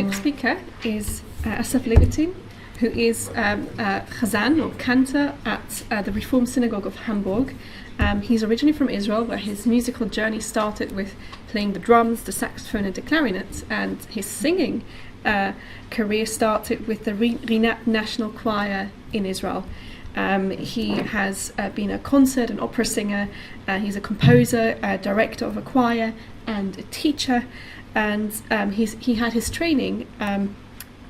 next speaker is Assaf Levitin, who is Chazan or Cantor at the Reformed Synagogue of Hamburg. He's originally from Israel, where his musical journey started with playing the drums, the saxophone and the clarinet, and his singing career started with the Rinat National Choir in Israel. He has been a concert and opera singer. He's a composer, a director of a choir, and a teacher. And he had his training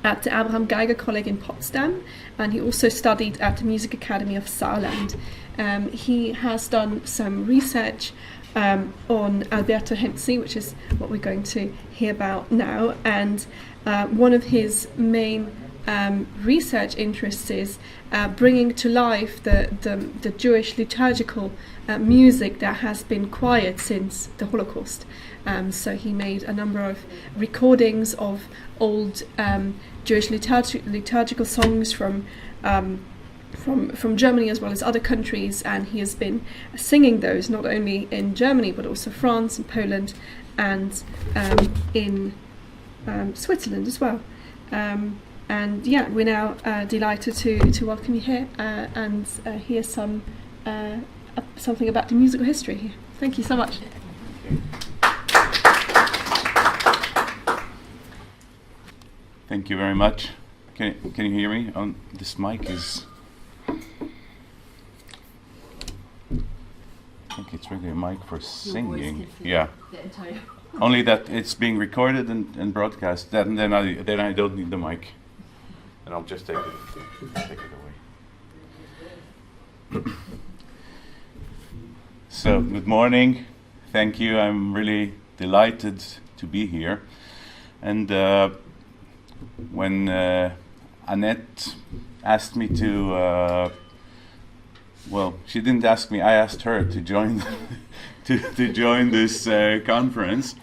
at the Abraham Geiger College in Potsdam, and he also studied at the Music Academy of Saarland. He has done some research on Alberto Hemsi, which is what we're going to hear about now. And one of his main research interests is bringing to life the Jewish liturgical music that has been quiet since the Holocaust. So he made a number of recordings of old Jewish liturgical songs from Germany as well as other countries, and he has been singing those not only in Germany but also France and Poland and in Switzerland as well. And yeah, we're now delighted to welcome you here and hear something about the musical history here. Thank you so much. Thank you very much. Can you hear me? This mic is... I think it's really a mic for singing. Yeah. Only that it's being recorded and broadcast. Then I don't need the mic. And I'll just take it away. So, good morning. Thank you. I'm really delighted to be here. And when Annette asked me to, well, she didn't ask me. I asked her to join to join this conference.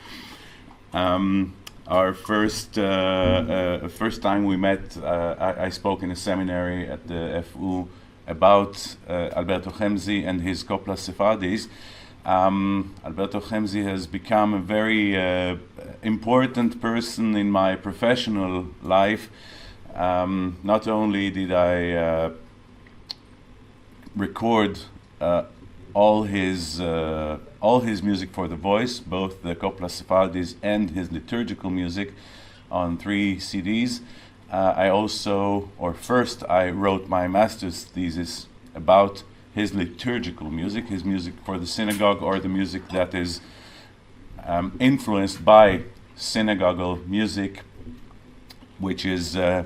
Our first time we met, I spoke in a seminary at the FU about Alberto Hemsi and his Copla Sephardis. Alberto Hemsi has become a very important person in my professional life. Not only did I record all his music for the voice, both the Copla Sephardis and his liturgical music, on 3 CDs. I wrote my master's thesis about his liturgical music, his music for the synagogue, or the music that is influenced by synagogal music, which is a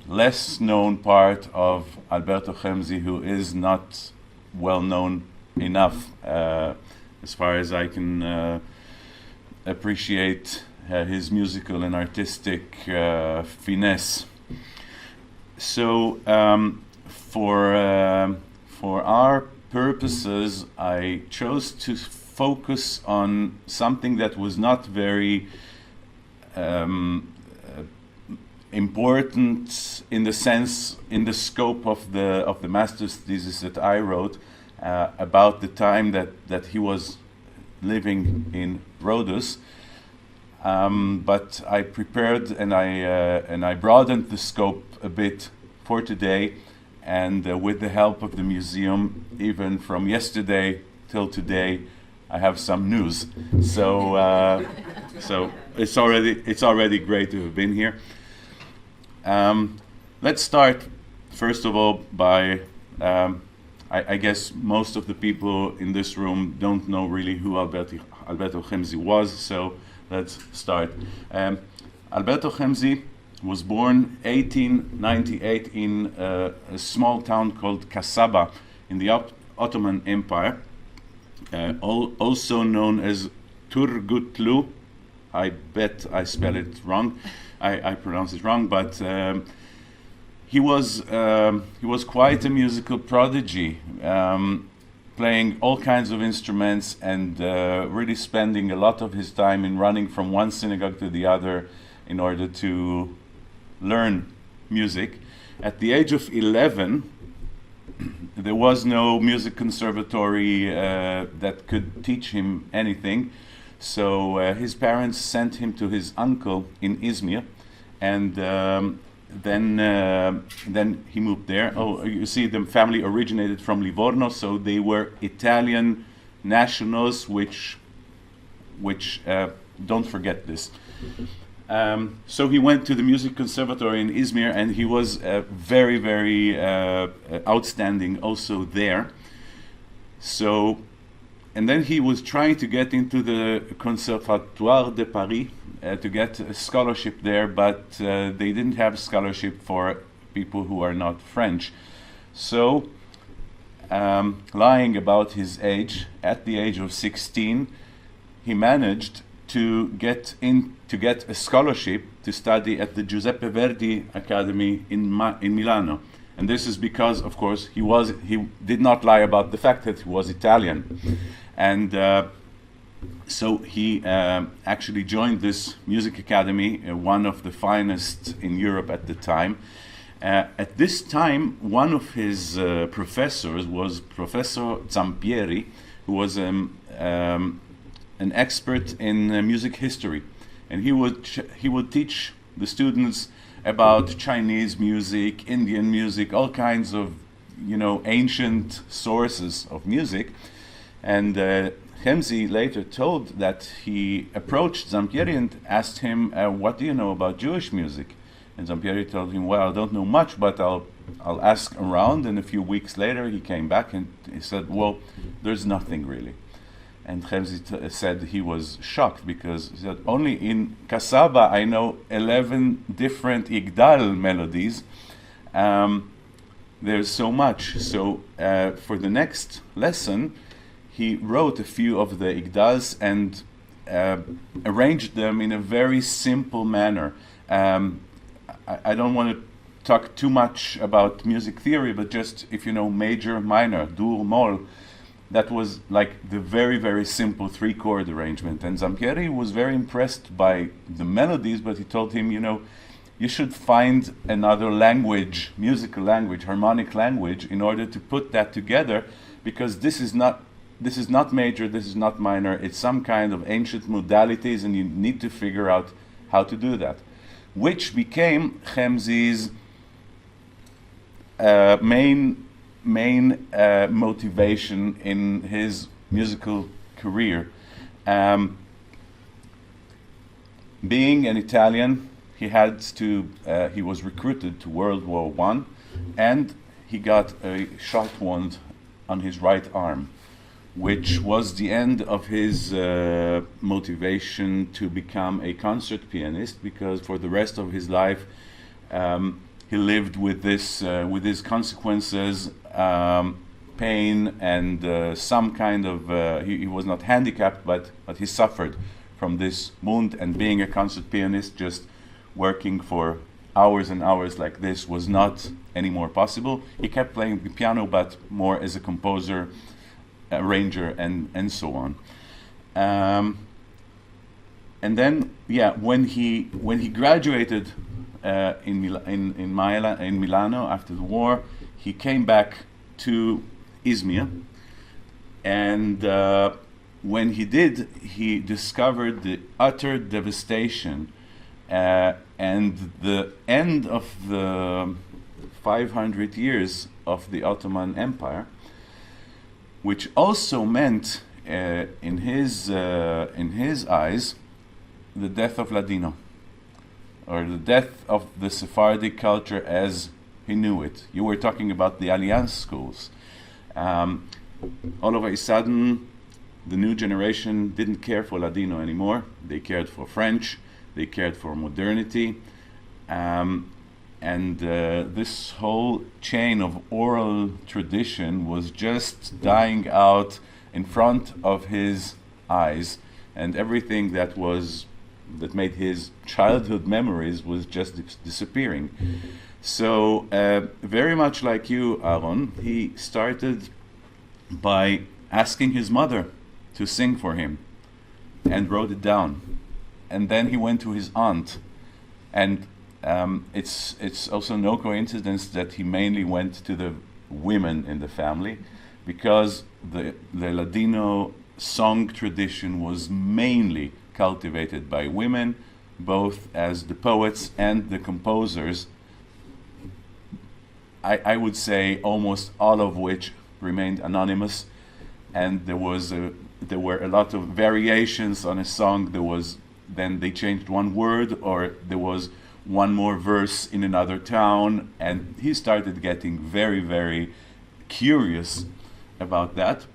less known part of Alberto Hemsi, who is not well known enough as far as I can appreciate his musical and artistic finesse. So for our purposes, I chose to focus on something that was not very important in the scope of the master's thesis that I wrote about the time that he was living in Rhodes. But I prepared and I broadened the scope a bit for today, and with the help of the museum, even from yesterday till today, I have some news. So it's already great to have been here. Let's start first of all by I guess most of the people in this room don't know really who Alberto Hemsi was, so let's start. Alberto Hemsi was born 1898 in a small town called Kasaba in the Ottoman Empire, also known as Turgutlu. I bet I spell it wrong. I pronounce it wrong, but he was quite a musical prodigy, playing all kinds of instruments and really spending a lot of his time in running from one synagogue to the other in order to learn music. At the age of 11, there was no music conservatory that could teach him anything, so his parents sent him to his uncle in Izmir, and then he moved there. Oh, you see, the family originated from Livorno, so they were Italian nationals, which don't forget this. So he went to the music conservatory in Izmir, and he was very, very outstanding also there. So, and then he was trying to get into the Conservatoire de Paris to get a scholarship there, but they didn't have a scholarship for people who are not French. So, lying about his age, at the age of 16, he managed to get a scholarship to study at the Giuseppe Verdi Academy in Milano. And this is because, of course, he did not lie about the fact that he was Italian. And so he actually joined this music academy, one of the finest in Europe at the time. At this time, one of his professors was Professor Zampieri, who was an expert in music history. And he would teach the students about Chinese music, Indian music, all kinds of, ancient sources of music. And Hemsi later told that he approached Zampieri and asked him, what do you know about Jewish music? And Zampieri told him, well, I don't know much, but I'll ask around. And a few weeks later, he came back and he said, well, there's nothing really. And Hemsi said he was shocked because he said, only in Kasaba I know 11 different Igdal melodies. There's so much. So for the next lesson, he wrote a few of the Igdals and arranged them in a very simple manner. I don't want to talk too much about music theory, but just if you know major, minor, dur, moll, that was like the very, very simple 3-chord arrangement. And Zampieri was very impressed by the melodies, but he told him, you should find another language, musical language, harmonic language, in order to put that together, because this is not major, this is not minor, it's some kind of ancient modalities, and you need to figure out how to do that. Which became Hemsi's main motivation in his musical career. Being an Italian, he was recruited to World War I, and he got a shot wound on his right arm, which was the end of his motivation to become a concert pianist, because for the rest of his life he lived with these consequences, pain, and some kind of he was not handicapped, but he suffered from this wound, and being a concert pianist, just working for hours and hours like this, was not anymore possible. He kept playing the piano, but more as a composer, arranger, and so on. And then, when he graduated in Milano after the war, he came back to Izmir, and when he did, he discovered the utter devastation and the end of the 500 years of the Ottoman Empire, which also meant, in his eyes, the death of Ladino, or the death of the Sephardic culture as he knew it. You were talking about the Alliance schools. All of a sudden, the new generation didn't care for Ladino anymore. They cared for French. They cared for modernity. And this whole chain of oral tradition was just dying out in front of his eyes, and everything that made his childhood memories was just disappearing. So very much like you, Aaron, he started by asking his mother to sing for him, and wrote it down. And then he went to his aunt, and it's also no coincidence that he mainly went to the women in the family, because the Ladino song tradition was mainly cultivated by women both as the poets and the composers, I would say almost all of which remained anonymous, and there were a lot of variations on a song. Then they changed one word, or there was one more verse in another town, and he started getting very, very curious about that.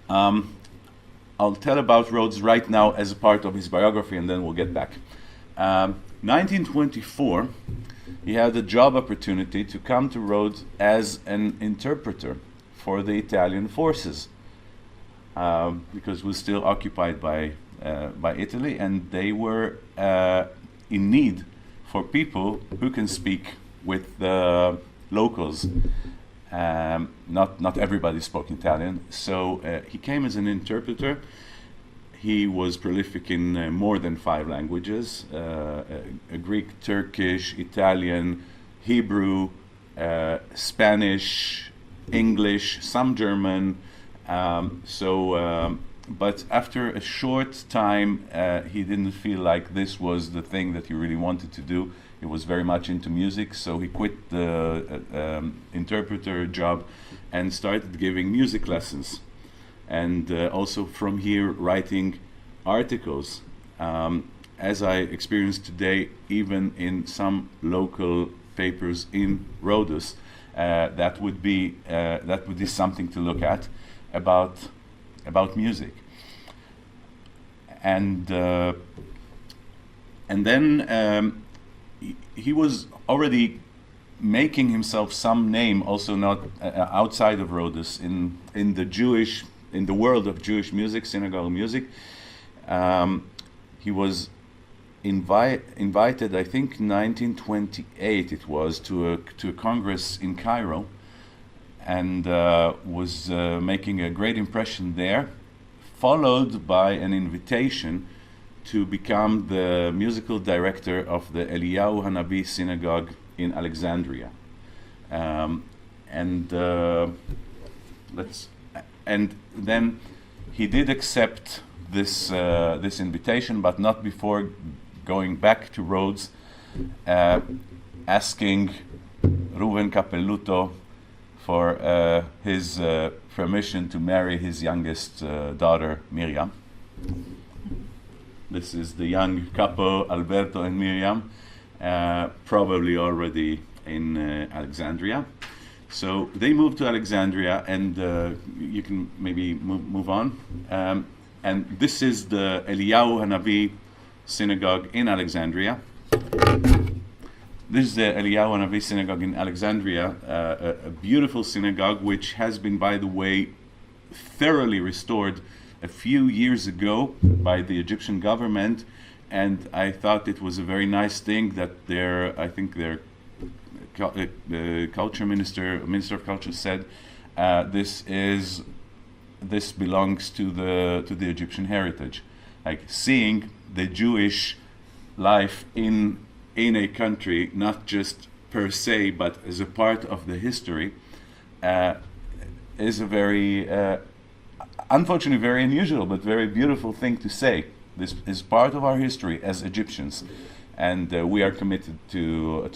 I'll tell about Rhodes right now as a part of his biography, and then we'll get back. 1924, he had a job opportunity to come to Rhodes as an interpreter for the Italian forces, because we're still occupied by Italy, and they were in need for people who can speak with the locals. Not everybody spoke Italian, so he came as an interpreter. He was prolific in more than 5 languages: Greek, Turkish, Italian, Hebrew, Spanish, English, some German. But after a short time, he didn't feel like this was the thing that he really wanted to do. He was very much into music, so he quit the interpreter job and started giving music lessons, and also from here writing articles, as I experienced today, even in some local papers in Rhodes. That would be something to look at about music. And then he was already making himself some name, also not outside of Rhodes, in the world of Jewish music, synagogue music. He was invited, I think, 1928 it was, to a congress in Cairo, and was making a great impression there, followed by an invitation to become the musical director of the Eliyahu Hanavi synagogue in Alexandria. And then he did accept this invitation, but not before going back to Rhodes, asking Reuven Capelluto for his permission to marry his youngest daughter, Miriam. This is the young couple, Alberto and Miriam, probably already in Alexandria. So they moved to Alexandria, and you can maybe move on. And this is the Eliyahu Hanavi synagogue in Alexandria. This is the Eliyahu Hanavi synagogue in Alexandria, a beautiful synagogue which has been, by the way, thoroughly restored a few years ago by the Egyptian government, and I thought it was a very nice thing that their culture minister of culture said this belongs to the Egyptian heritage, like seeing the Jewish life in a country, not just per se, but as a part of the history, is a very unfortunately very unusual but very beautiful thing to say. This is part of our history as Egyptians, and we are committed to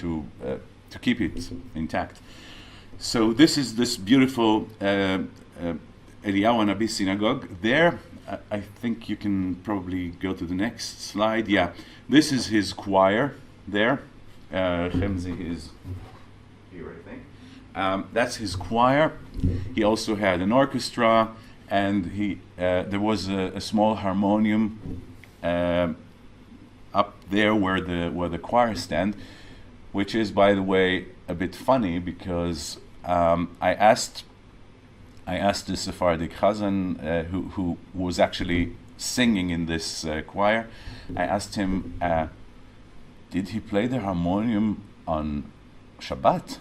keep it intact. So this is this beautiful Eliyahu Hanavi synagogue. There, I think you can probably go to the next slide. Yeah, this is his choir there. Hemsi is here, I think. That's his choir. He also had an orchestra, and there was a small harmonium up there where the choir stand, which is, by the way, a bit funny because I asked the Sephardic Chazan who was actually singing in this choir. I asked him, did he play the harmonium on Shabbat?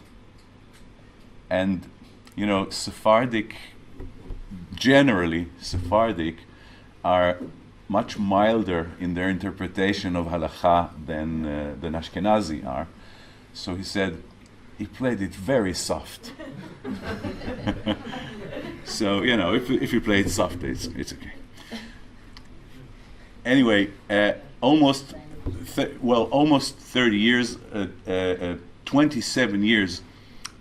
And you know, generally Sephardic are much milder in their interpretation of halakha than Ashkenazi are. So he said he played it very soft. So you know, if you play it soft, it's okay. Anyway, almost almost 30 years, 27 years,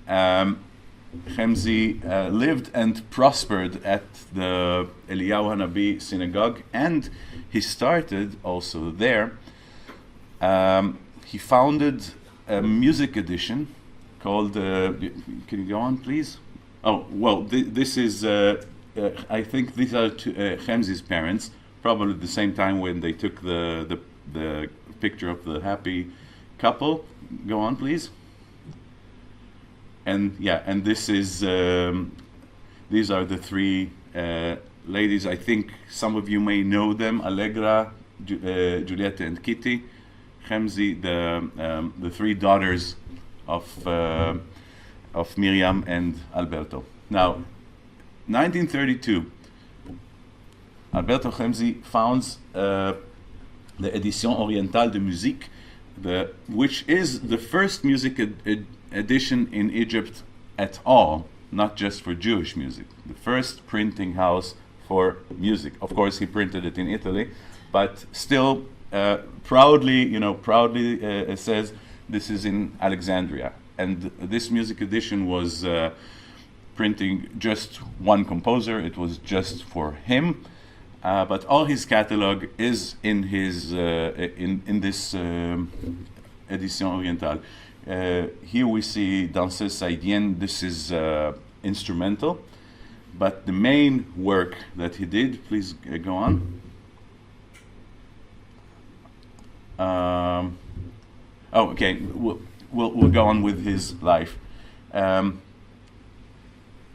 Hemsi lived and prospered at the Eliyahu Hanabi synagogue, and he started also there. He founded a music edition called, can you go on please? Oh, well, this is, I think these are Hemsi's parents, probably at the same time when they took the picture of the happy couple. Go on please. And yeah, and this is, these are the three ladies. I think some of you may know them: Allegra, Giulietta, and Kitty. Hemsi, the three daughters of Miriam and Alberto. Now, 1932, Alberto Hemsi founds the Édition Orientale de Musique, which is the first music edition in Egypt at all, not just for Jewish music. The first printing house for music. Of course, he printed it in Italy, but still proudly says this is in Alexandria. And this music edition was printing just one composer. It was just for him. But all his catalog is in his in this Édition Orientale. Here we see Danseuse Saïdienne. This is instrumental, but the main work that he did, please go on. Okay, we'll go on with his life.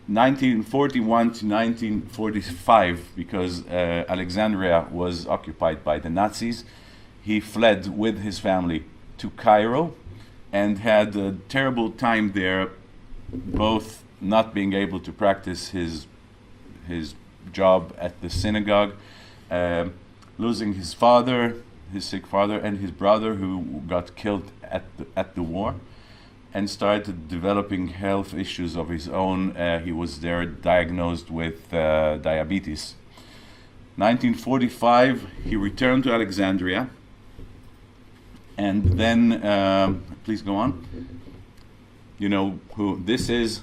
1941 to 1945, because Alexandria was occupied by the Nazis. He fled with his family to Cairo and had a terrible time there, both not being able to practice his job at the synagogue, losing his father, his sick father, and his brother who got killed at the war, and started developing health issues of his own. He was there diagnosed with diabetes. 1945, he returned to Alexandria, and then, please go on. You know who this is?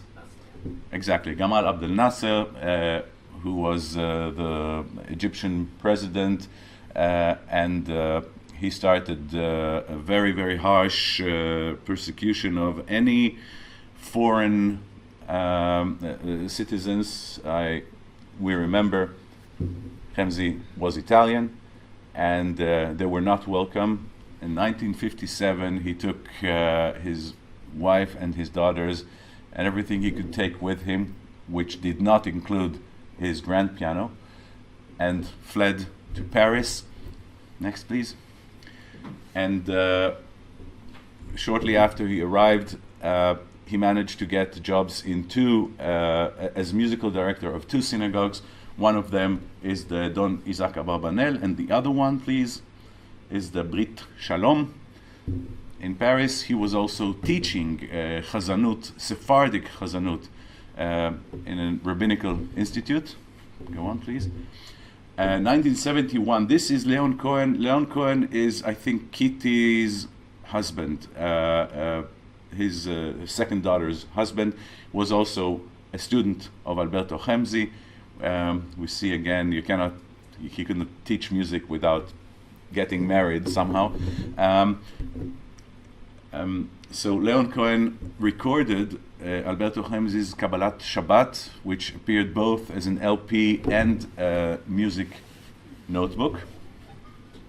Exactly, Gamal Abdel Nasser, who was the Egyptian president, and he started a very, very harsh persecution of any foreign citizens. We remember Hemsi was Italian, and they were not welcome. In 1957, he took his wife and his daughters and everything he could take with him, which did not include his grand piano, and fled to Paris. Next, please. And shortly after he arrived, he managed to get jobs in as musical director of two synagogues. One of them is the Don Isaac Abarbanel, and the other one, please, is the Brit Shalom. In Paris, he was also teaching Chazanut, Sephardic Chazanut, in a rabbinical institute. Go on, please. 1971, this is Leon Cohen. Leon Cohen is, I think, Kitty's husband. His second daughter's husband was also a student of Alberto Hemsi. We see again, he couldn't teach music without getting married somehow. So Leon Cohen recorded Alberto Hemsi's Kabbalat Shabbat, which appeared both as an LP and a music notebook.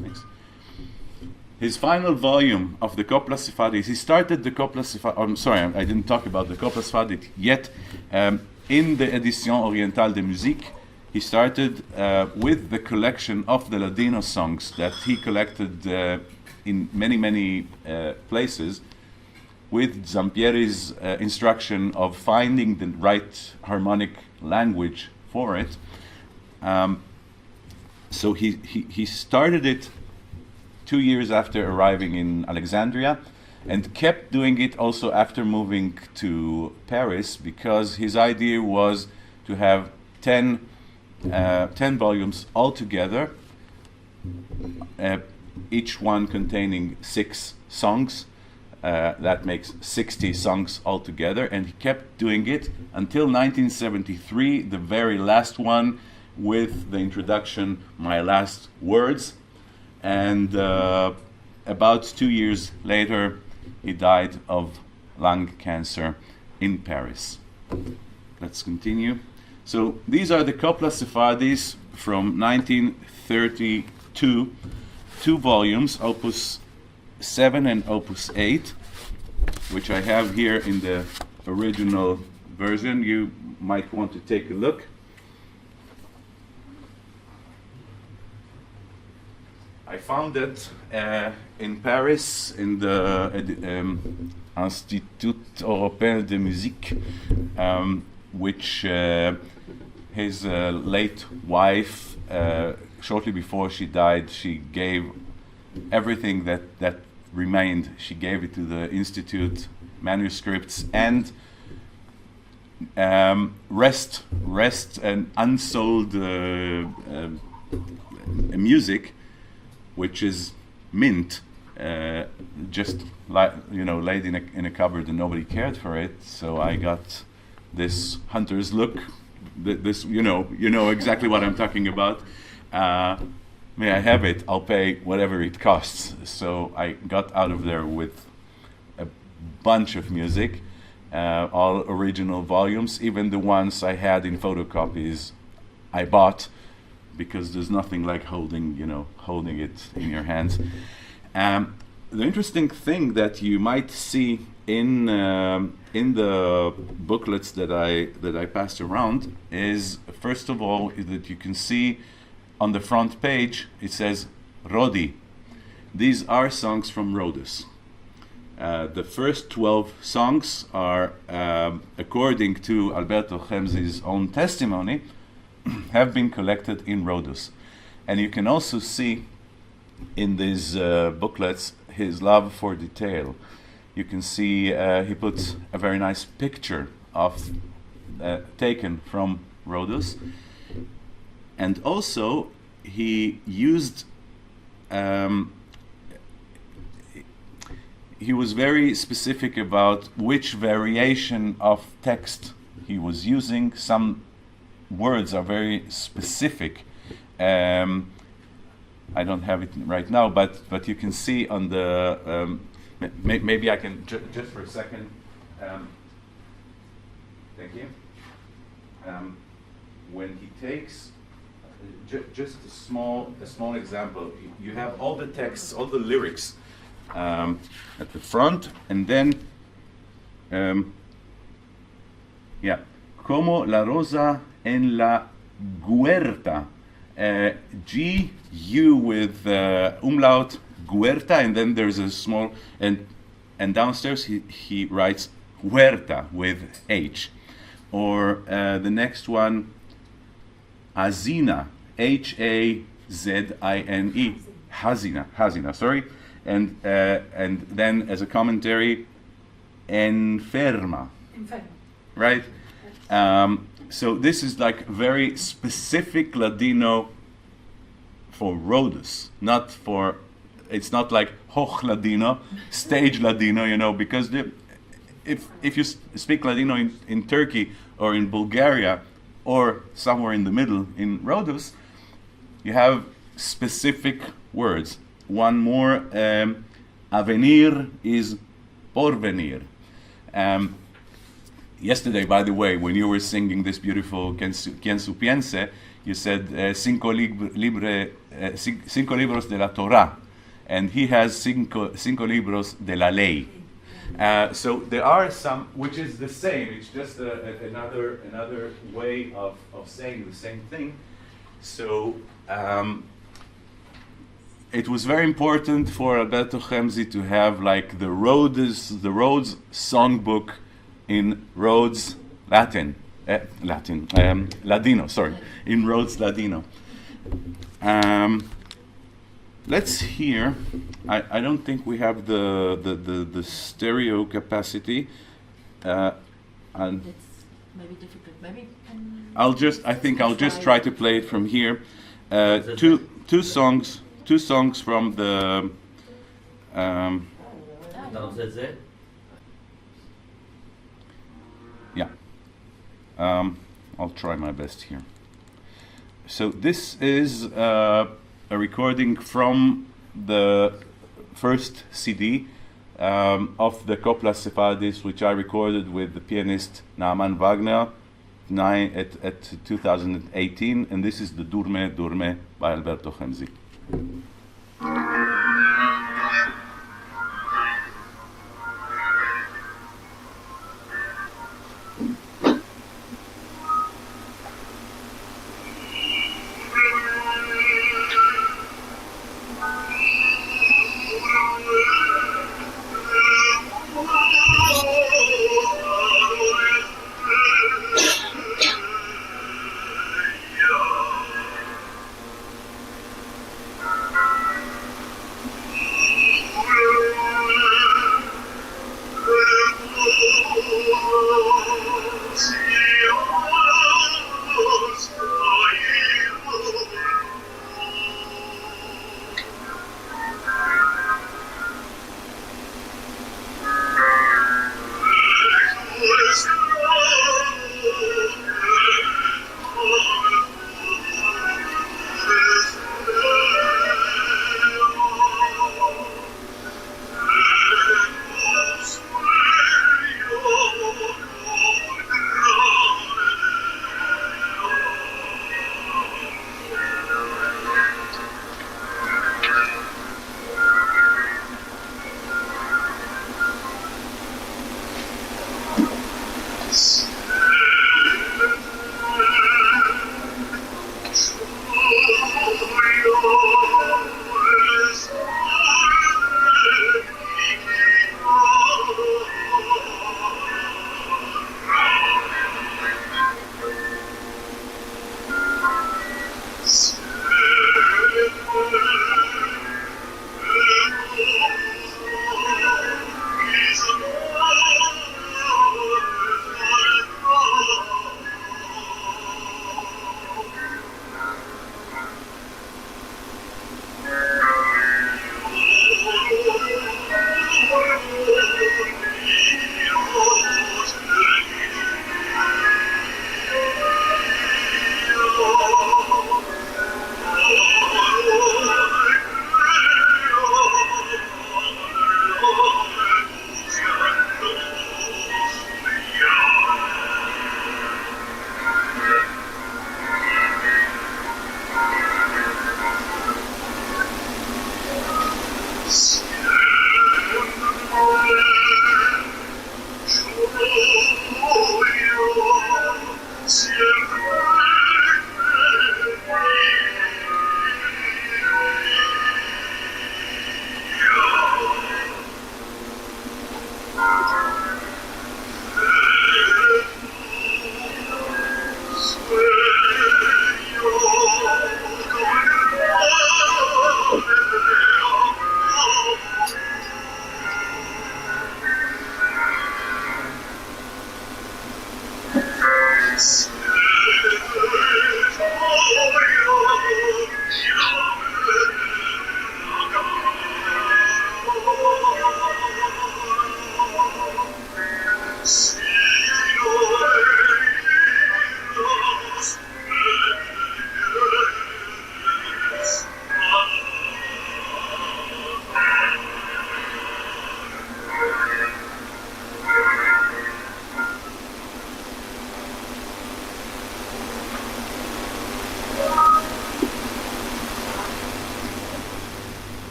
Thanks. His final volume of the Kopla Sephardit, he started the Kopla Sephardit, I'm sorry, I didn't talk about the Kopla Sephardit yet. In the Édition Orientale de Musique, he started with the collection of the Ladino songs that he collected in many, many places, with Zampieri's instruction of finding the right harmonic language for it. So he started it 2 years after arriving in Alexandria, and kept doing it also after moving to Paris, because his idea was to have 10 volumes altogether, each one containing 6 songs. That makes 60 songs altogether, and he kept doing it until 1973, the very last one, with the introduction, My Last Words. And about 2 years later, he died of lung cancer in Paris. Let's continue. So these are the Copla Sephardis from 1932, 2 volumes, Opus 7 and Opus 8, which I have here in the original version. You might want to take a look. I found it in Paris in the Institut Européen de Musique, which his late wife, shortly before she died, she gave everything that remained. She gave it to the Institute, manuscripts and rest and unsold music, which is mint, just laid in a cupboard and nobody cared for it. So I got this hunter's look. This you know exactly what I'm talking about. May I have it? I'll pay whatever it costs. So I got out of there with a bunch of music, all original volumes, even the ones I had in photocopies I bought, because there's nothing like holding it in your hands. The interesting thing that you might see in the booklets that I passed around is, first of all, that you can see on the front page it says Rodi. These are songs from Rhodes. The first 12 songs are, according to Alberto Hemsi's own testimony, have been collected in Rhodes. And you can also see in these booklets his love for detail. You can see he puts a very nice picture of taken from Rhodes, and also he used he was very specific about which variation of text he was using. Some words are very specific. I don't have it right now, but you can see on the maybe I can just for a second. Thank you. When he takes just a small example, you have all the texts, all the lyrics at the front, and then como la rosa en la huerta, G-U with umlaut, huerta, and then there's a small, and downstairs he writes huerta with H. Or the next one, Hazina, H-A-Z-I-N-E, Hazina, sorry. And then as a commentary, enferma. Right? So this is like very specific Ladino for Rhodes, it's not like Hoch Ladino, stage Ladino, because if you speak Ladino in Turkey or in Bulgaria or somewhere in the middle in Rhodes, you have specific words. One more, avenir is porvenir. Yesterday, by the way, when you were singing this beautiful Quien Supiense, you said cinco libros de la Torah, and he has cinco libros de la ley. So there are some, which is the same. It's just another way of saying the same thing. So it was very important for Alberto Hemsi to have like the Rhodes songbook in Rhodes Ladino. Sorry, in Rhodes Ladino. Let's hear. I don't think we have the stereo capacity, and it's maybe difficult. Maybe I'll just try to play it from here. Two songs two songs from the yeah. I'll try my best here. So this is a recording from the first CD of the Copla Sephardis, which I recorded with the pianist Naaman Wagner at 2018, and this is the Durme Durme by Alberto Hemsi.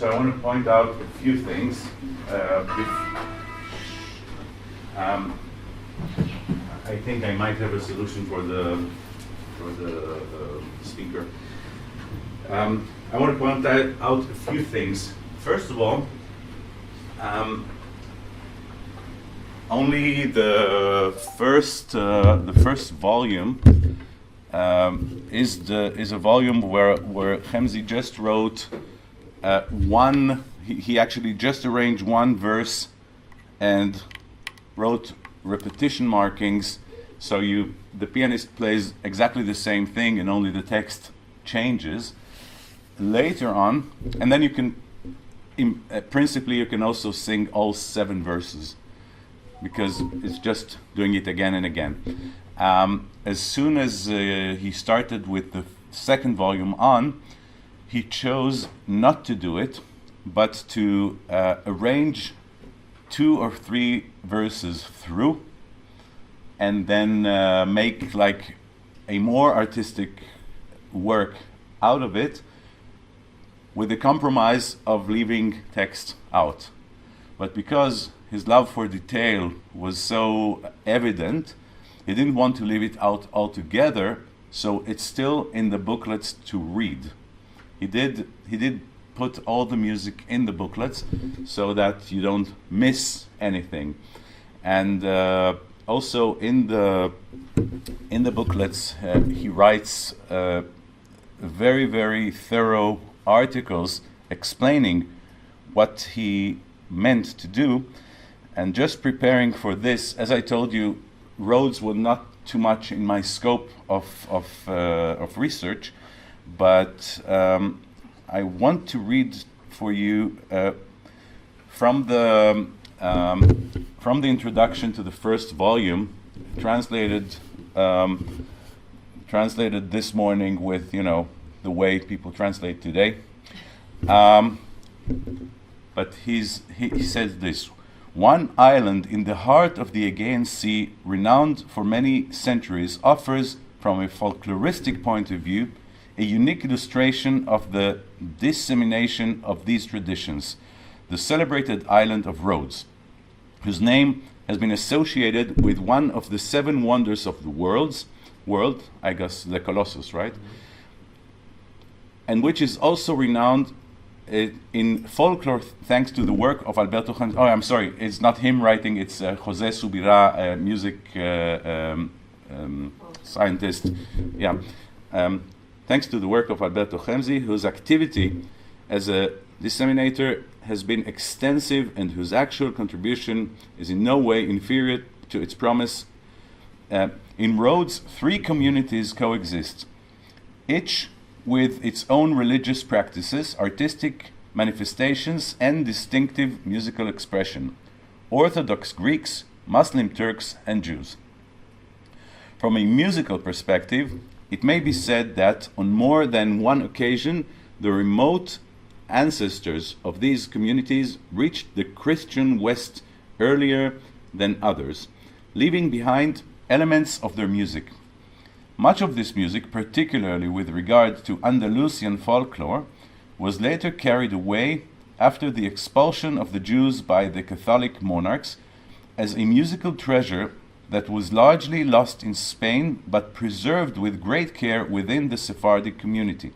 So I want to point out a few things. I think I might have a solution for the speaker. I want to point out a few things. First of all, only the first volume is a volume where Hemsi just wrote one. He actually just arranged one verse and wrote repetition markings. So the pianist plays exactly the same thing, and only the text changes later on, and then you can, principally, you can also sing all 7 verses because it's just doing it again and again. As soon as he started with the second volume on, he chose not to do it, but to arrange 2 or 3 verses through, and then make like a more artistic work out of it, with the compromise of leaving text out. But because his love for detail was so evident, he didn't want to leave it out altogether, so it's still in the booklets to read. He did put all the music in the booklets so that you don't miss anything. And also in the booklets, he writes very, very thorough articles explaining what he meant to do. And just preparing for this, as I told you, Rhodes was not too much in my scope of research, but I want to read for you from the introduction to the first volume, translated this morning with, you know, the way people translate today. But he says this: one island in the heart of the Aegean Sea, renowned for many centuries, offers, from a folkloristic point of view, a unique illustration of the dissemination of these traditions, the celebrated island of Rhodes, whose name has been associated with one of the 7 wonders of the world, I guess the Colossus, right? And which is also renowned in folklore thanks to the work of Alberto Hemsi. Oh, I'm sorry, it's not him writing, it's José Subirá, a music scientist. Yeah. Thanks to the work of Alberto Hemsi, whose activity as a disseminator has been extensive and whose actual contribution is in no way inferior to its promise. In Rhodes, 3 communities coexist, each with its own religious practices, artistic manifestations, and distinctive musical expression: Orthodox Greeks, Muslim Turks, and Jews. From a musical perspective, it may be said that on more than one occasion, the remote ancestors of these communities reached the Christian West earlier than others, leaving behind elements of their music. Much of this music, particularly with regard to Andalusian folklore, was later carried away after the expulsion of the Jews by the Catholic monarchs as a musical treasure that was largely lost in Spain but preserved with great care within the Sephardic community.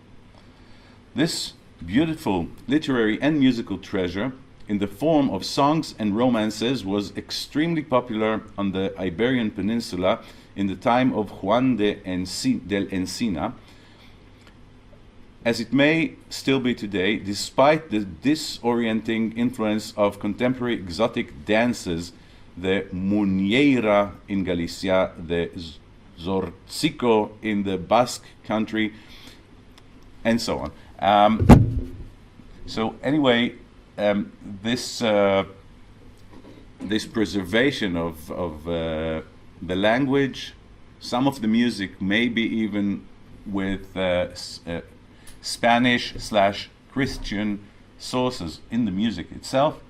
This beautiful literary and musical treasure, in the form of songs and romances, was extremely popular on the Iberian Peninsula in the time of Juan del Encina, as it may still be today, despite the disorienting influence of contemporary exotic dances, the muñeira in Galicia, the zortziko in the Basque country, and so on. So anyway, this preservation of the language, some of the music, maybe even with Spanish/Christian sources in the music itself,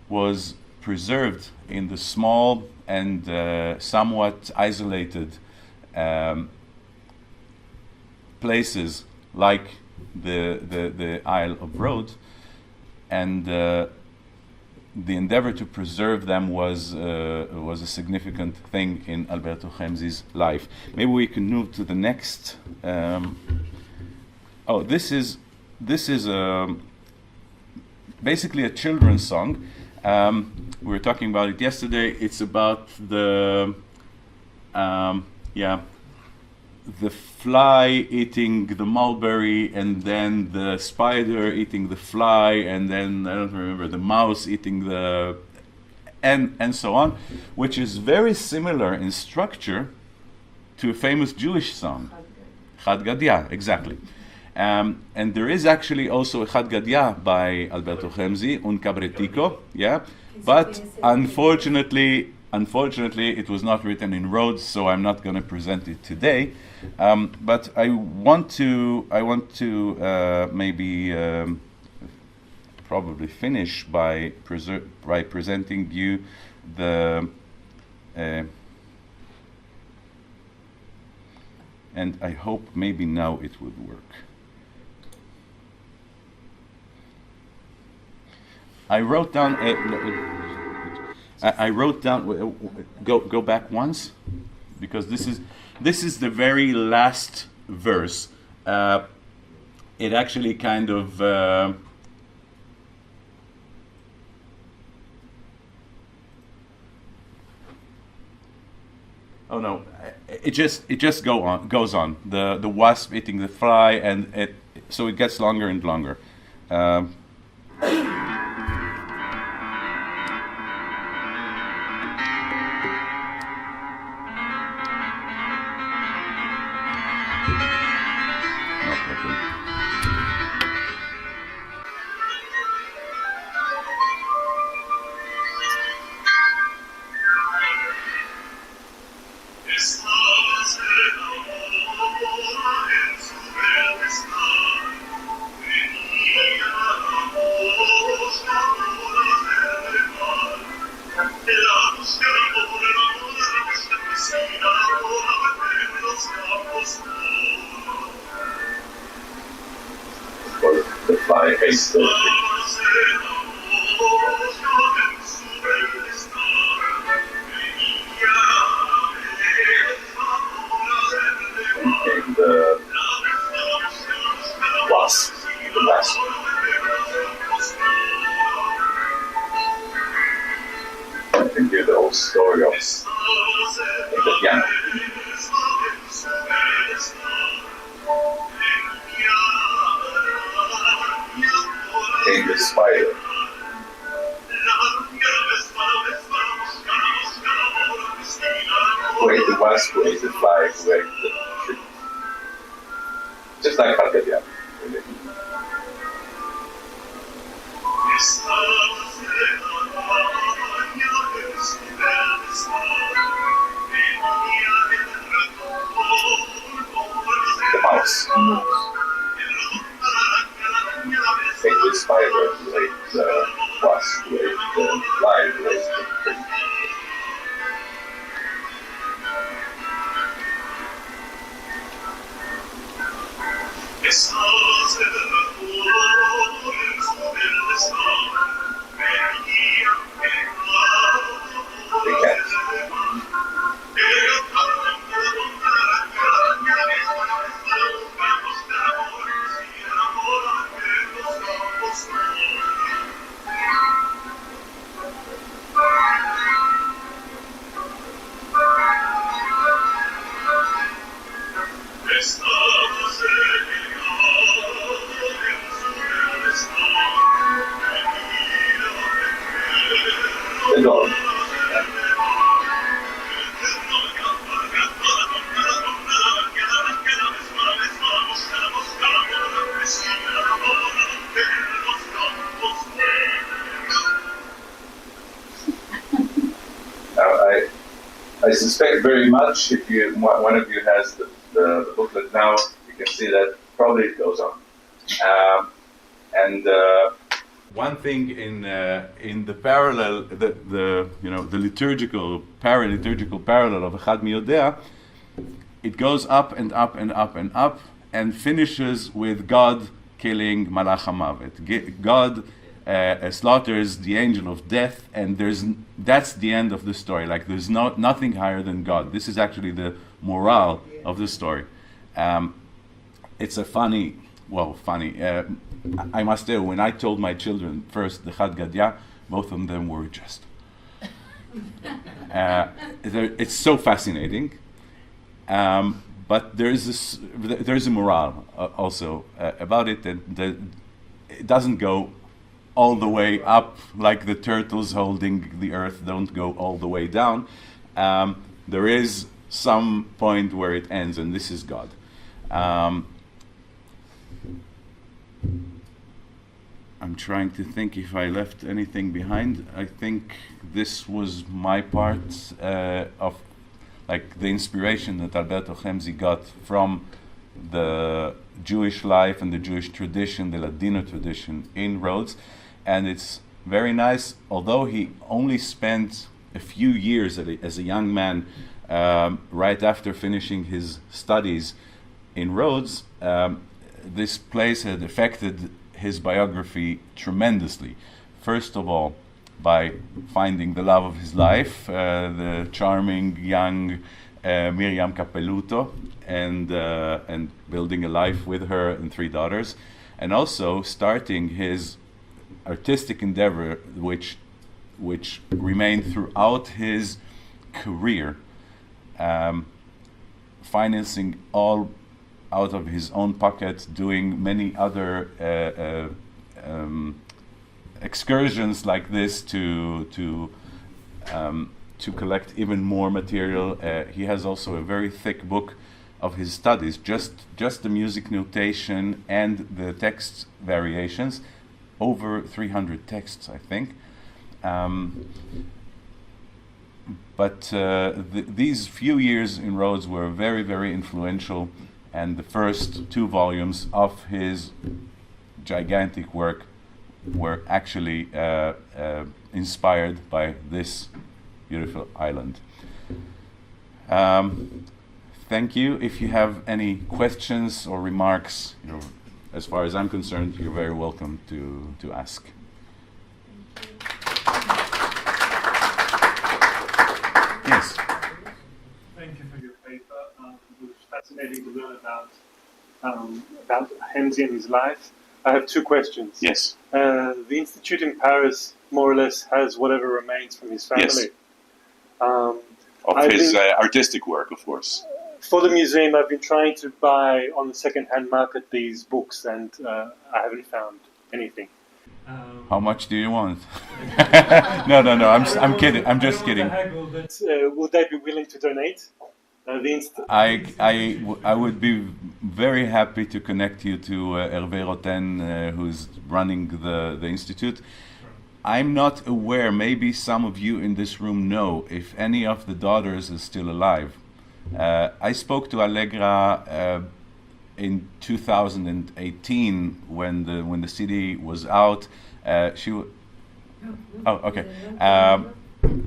was preserved in the small and somewhat isolated places like the Isle of Rhodes, and the endeavor to preserve them was a significant thing in Alberto Hemsi's life. Maybe we can move to the next. This is basically a children's song. We were talking about it yesterday. It's about the fly eating the mulberry, and then the spider eating the fly, and then I don't remember, the mouse eating the and so on, which is very similar in structure to a famous Jewish song. Chad Gadya, exactly. And there is actually also a Chad Gadya by Alberto Hemsi, Un Cabretico, yeah. But unfortunately, it was not written in Rhodes, so I'm not going to present it today. But I want to maybe probably finish by presenting you the. And I hope maybe now it would work. I wrote down. I wrote down. Go back once, because this is the very last verse. It actually kind of. Oh no! It just goes on. The wasp eating the fly, and so it gets longer and longer. The fly hates those things. And the wasp, the wasp. I can hear the whole story of the piano. And the spider. Wait, the wasp waves the fly away the tree. Just like Haggadah. Really. The mouse moves. Take the spider, like the wasp, like the fly, like the tree. They can't. The dog. I suspect very much, if one of you has the booklet now, you can see that probably it goes on. One thing in the parallel, the liturgical parallel of Echad Mi Yodea, it goes up and up and up and up, and finishes with God killing Malach HaMavet. God slaughters the angel of death, and that's the end of the story. Like, there's nothing higher than God. This is actually the morale of the story. It's a funny. I must say, when I told my children first the Chad Gadya, both of them were just. It's so fascinating, but there's a morale also about it, that it doesn't go all the way up, like the turtles holding the earth don't go all the way down. There is some point where it ends, and this is God. Um, I'm trying to think if I left anything behind. I think this was my part of like the inspiration that Alberto Hemsi got from the Jewish life and the Jewish tradition, the Ladino tradition in Rhodes. And it's very nice, although he only spent a few years as a young man right after finishing his studies in Rhodes, this place had affected his biography tremendously. First of all, by finding the love of his life, the charming young Miriam Capelluto, and building a life with her and 3 daughters, and also starting his artistic endeavor, which remained throughout his career, financing all out of his own pocket, doing many other excursions like this to collect even more material. He has also a very thick book of his studies, just the music notation and the text variations, over 300 texts, I think. But these few years in Rhodes were very, very influential, and the first 2 volumes of his gigantic work were actually inspired by this beautiful island. Thank you. If you have any questions or remarks, as far as I'm concerned, you're very welcome to ask. Yes. Thank you for your paper. It was fascinating to learn about Hemsi and his life. I have 2 questions. Yes. The Institute in Paris more or less has whatever remains from his family. Yes. Of Of his artistic work, of course. For the museum, I've been trying to buy on the second-hand market these books, and I haven't found anything. How much do you want? No. I'm kidding. I'm just kidding. Would they be willing to donate? I would be very happy to connect you to Hervé Roten, who's running the institute. I'm not aware, maybe some of you in this room know, if any of the daughters is still alive. I spoke to Allegra in 2018 when the CD was out. Okay.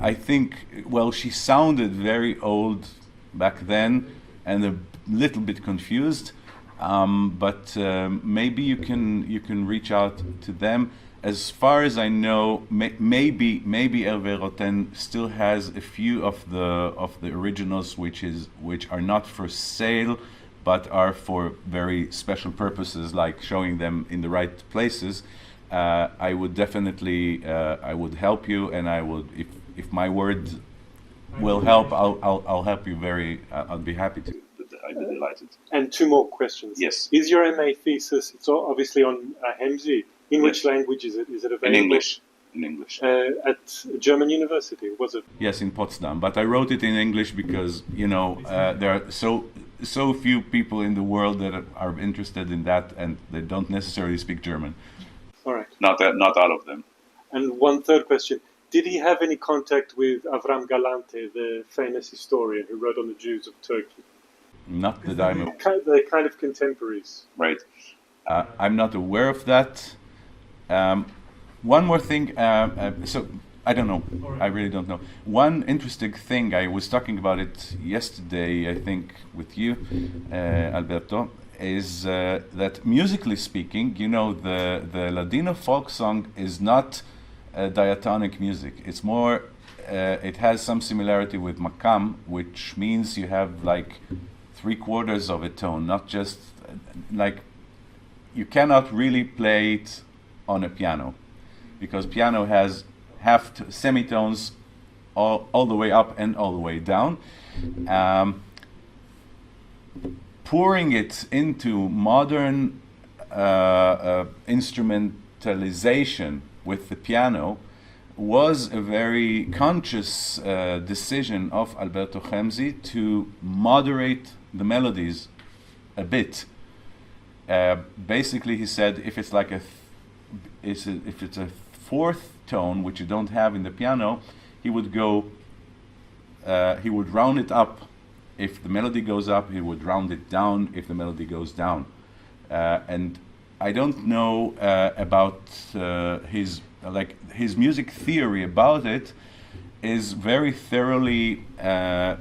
I think, well, she sounded very old back then and a little bit confused, but maybe you can reach out to them. As far as I know, maybe Hervé Roten still has a few of the originals which are not for sale, but are for very special purposes, like showing them in the right places. I would definitely I would help you, and I would, if my word will help, I'll help you I'll be happy to. I'd be delighted. And 2 more questions. Yes. Is your MA thesis? It's obviously on Hemsi. In which language is it? Is it available? In English. At a German university, was it? Yes, in Potsdam. But I wrote it in English because there are so few people in the world that are interested in that, and they don't necessarily speak German. All right. Not all of them. And 1 third question: did he have any contact with Avram Galante, the famous historian who wrote on the Jews of Turkey? Not that I know. They're kind of contemporaries. Right. I'm not aware of that. One more thing, so I don't know, I really don't know. One interesting thing, I was talking about it yesterday, I think, with you, Alberto, is that musically speaking, the Ladino folk song is not diatonic music. It's more, it has some similarity with makam, which means you have like 3/4 of a tone, not just like, you cannot really play it on a piano, because piano has semitones all the way up and all the way down. Pouring it into modern instrumentalization with the piano was a very conscious decision of Alberto Hemsi to moderate the melodies a bit. Basically, he said if it's like if it's a fourth tone which you don't have in the piano, he would round it up. If the melody goes up, he would round it down if the melody goes down. And I don't know about his music theory about it is very thoroughly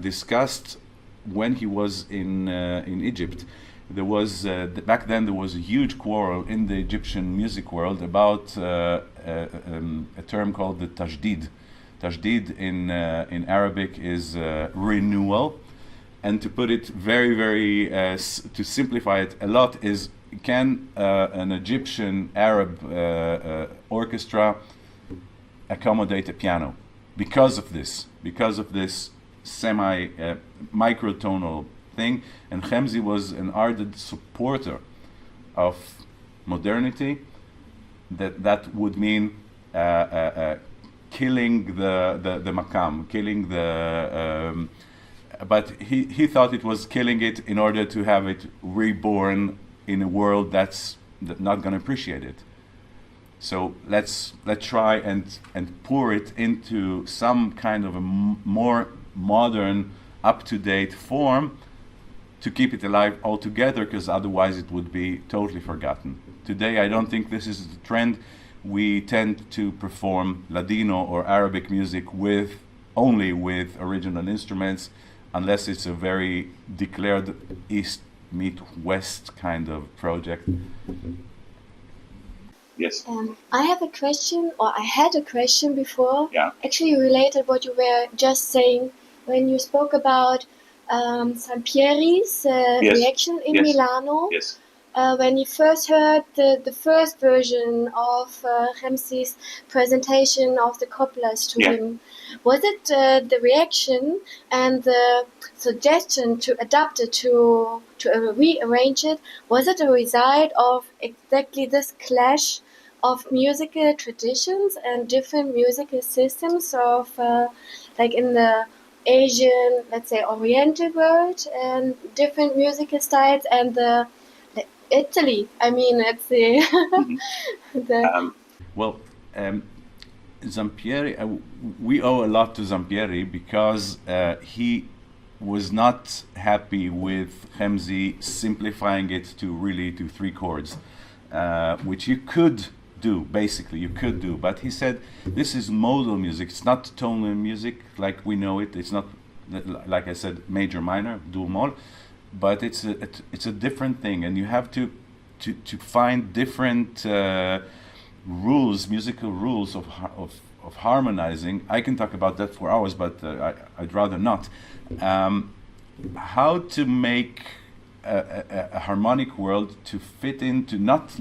discussed when he was in Egypt. There was back then there was a huge quarrel in the Egyptian music world about a term called the tajdid. Tajdid in Arabic is renewal, and to put it very to simplify it a lot is, can an Egyptian Arab orchestra accommodate a piano? Because of this semi microtonal thing. And Hemsi was an ardent supporter of modernity. That would mean killing the makam, killing the. But he thought it was killing it in order to have it reborn in a world that's not going to appreciate it. So let's try and pour it into some kind of a more modern, up-to-date form to keep it alive altogether, because otherwise it would be totally forgotten. Today, I don't think this is the trend. We tend to perform Ladino or Arabic music only with original instruments, unless it's a very declared East meet West kind of project. Yes. I have a question, or I had a question before. Yeah. Actually, related what you were just saying when you spoke about Sampieri's reaction in Milano. Yes. When he first heard the first version of Hemsi's presentation of the coplas to him, was it the reaction and the suggestion to adapt it, to rearrange it, was it a result of exactly this clash of musical traditions and different musical systems of like in the Asian, let's say, Oriental world, and different musical styles, and the Italy? I mean, it's the, Zampieri, we owe a lot to Zampieri because he was not happy with Hemsi simplifying it to 3 chords, which you could do, basically, but he said this is modal music, it's not tonal music like we know it, it's not, like I said, major, minor, dur, moll, but it's a different thing, and you have to find different rules, musical rules of harmonizing. I can talk about that for hours, but I'd rather not. How to make a harmonic world to fit in, to not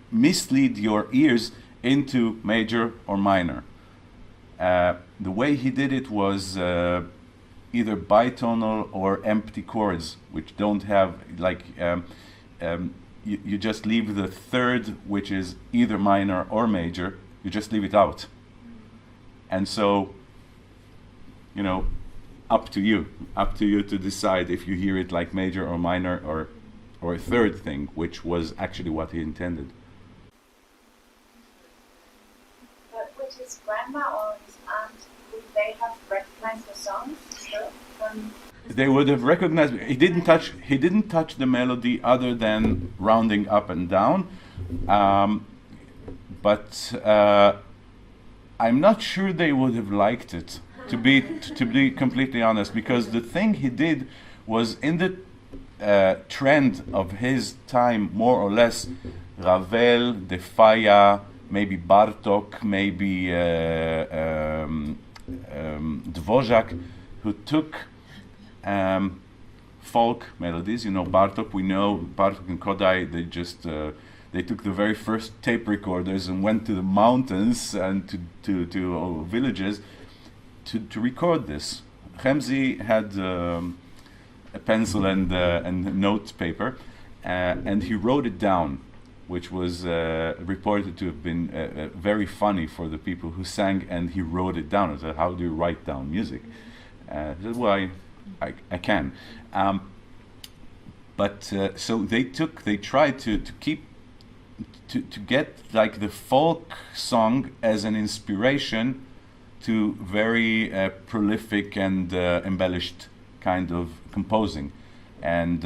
mislead your ears into major or minor. The way he did it was either bitonal or empty chords, which don't have, like, you just leave the third, which is either minor or major, you just leave it out. And so, up to you to decide if you hear it like major or minor or a third thing, which was actually what he intended. But with his grandma or his aunt, would they have recognized the songs still? They would have recognized. He didn't touch the melody other than rounding up and down, but I'm not sure they would have liked it. To be completely honest, because the thing he did was in the trend of his time, more or less, Ravel, De Falla, maybe Bartok, maybe Dvořák, who took folk melodies. Bartok, we know Bartok and Kodai, they took the very first tape recorders and went to the mountains and to villages to record this. Hemsi had a pencil and note paper, and he wrote it down, which was reported to have been very funny for the people who sang, and he wrote it down. I said, how do you write down music? He said, well, I can. But so they tried to keep to get like the folk song as an inspiration to very prolific and embellished kind of composing, and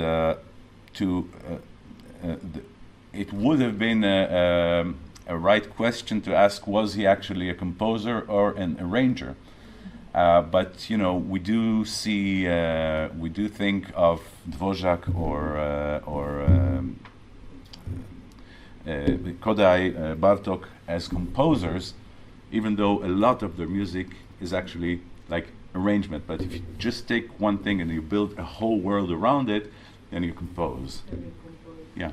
it would have been a right question to ask: was he actually a composer or an arranger? But you know, we do see, we do think of Dvořák or Kodai, Bartók as composers, even though a lot of their music is actually like arrangement. But if you just take one thing and you build a whole world around it, then you compose. Yeah.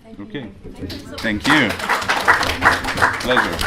Thank you. Okay. Thank you so much. Thank you. Pleasure.